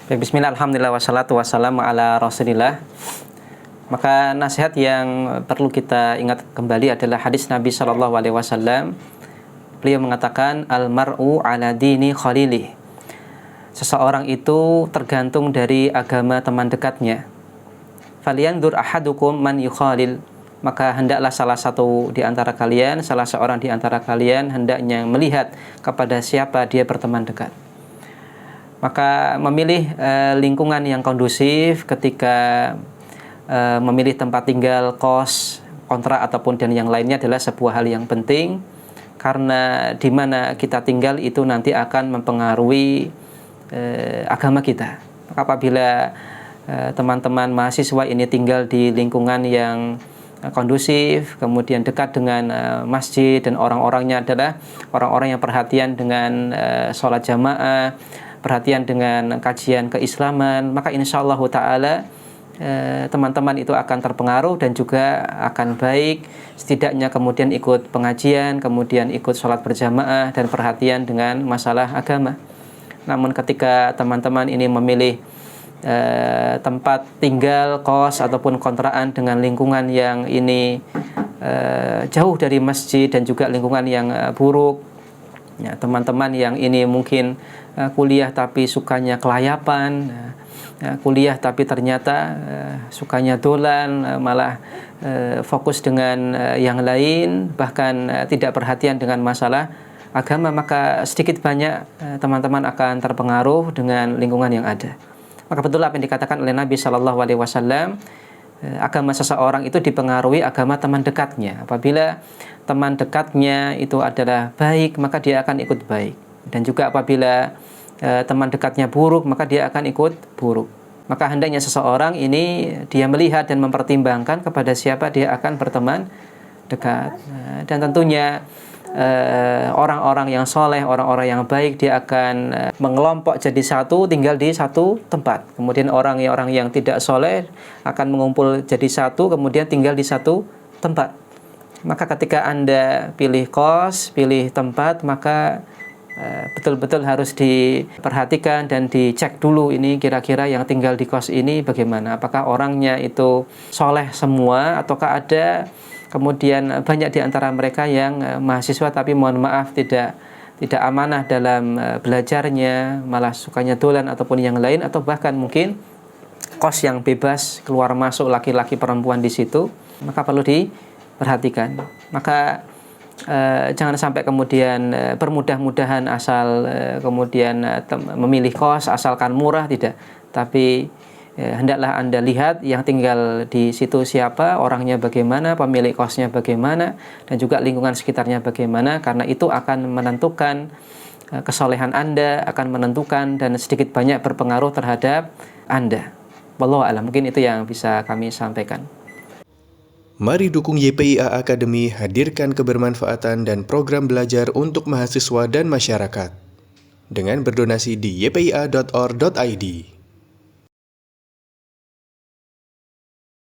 Baik, bismillah, alhamdulillah, wassalatu wassalamu ala rasulillah. Maka nasihat yang perlu kita ingat kembali adalah hadis Nabi SAW. Beliau mengatakan, al-mar'u ala dini khalilih. Seseorang itu tergantung dari agama teman dekatnya. Falyanzur ahadukum man yukhalil. Maka hendaklah salah seorang di antara kalian hendaknya melihat kepada siapa dia berteman dekat. Maka memilih lingkungan yang kondusif ketika memilih tempat tinggal, kos, kontrak ataupun dan yang lainnya adalah sebuah hal yang penting, karena di mana kita tinggal itu nanti akan mempengaruhi agama kita. Maka apabila teman-teman mahasiswa ini tinggal di lingkungan yang kondusif, kemudian dekat dengan masjid dan orang-orangnya adalah orang-orang yang perhatian dengan sholat jamaah, perhatian dengan kajian keislaman, maka insyaallah ta'ala teman-teman itu akan terpengaruh dan juga akan baik, setidaknya kemudian ikut pengajian, kemudian ikut sholat berjamaah dan perhatian dengan masalah agama. Namun ketika teman-teman ini memilih tempat tinggal, kos ataupun kontrakan dengan lingkungan yang ini jauh dari masjid dan juga lingkungan yang buruk, ya, teman-teman yang ini mungkin kuliah tapi sukanya kelayapan, kuliah tapi ternyata sukanya dolan, malah fokus dengan yang lain, bahkan tidak perhatian dengan masalah agama, maka sedikit banyak teman-teman akan terpengaruh dengan lingkungan yang ada. Maka betul apa yang dikatakan oleh Nabi SAW, agama seseorang itu dipengaruhi agama teman dekatnya. Apabila teman dekatnya itu adalah baik, maka dia akan ikut baik. Dan juga apabila teman dekatnya buruk, maka dia akan ikut buruk. Maka hendaknya seseorang ini dia melihat dan mempertimbangkan kepada siapa dia akan berteman dekat. Dan tentunya orang-orang yang soleh, orang-orang yang baik, dia akan mengelompok jadi satu, tinggal di satu tempat. Kemudian orang-orang yang tidak soleh akan mengumpul jadi satu, kemudian tinggal di satu tempat. Maka ketika Anda pilih kos, pilih tempat, maka betul-betul harus diperhatikan dan dicek dulu ini kira-kira yang tinggal di kos ini bagaimana. Apakah orangnya itu soleh semua, ataukah ada kemudian banyak di antara mereka yang mahasiswa tapi mohon maaf tidak amanah dalam belajarnya, malah sukanya dolan ataupun yang lain, atau bahkan mungkin kos yang bebas keluar masuk laki-laki perempuan di situ, maka perlu diperhatikan. Maka jangan sampai kemudian bermudah-mudahan asal kemudian memilih kos asalkan murah, tidak. Tapi hendaklah Anda lihat yang tinggal di situ siapa, orangnya bagaimana, pemilik kosnya bagaimana, dan juga lingkungan sekitarnya bagaimana, karena itu akan menentukan kesolehan Anda, akan menentukan dan sedikit banyak berpengaruh terhadap Anda. Wallahu a'lam. Mungkin itu yang bisa kami sampaikan. Mari dukung YPIA Academy hadirkan kebermanfaatan dan program belajar untuk mahasiswa dan masyarakat dengan berdonasi di ypia.or.id.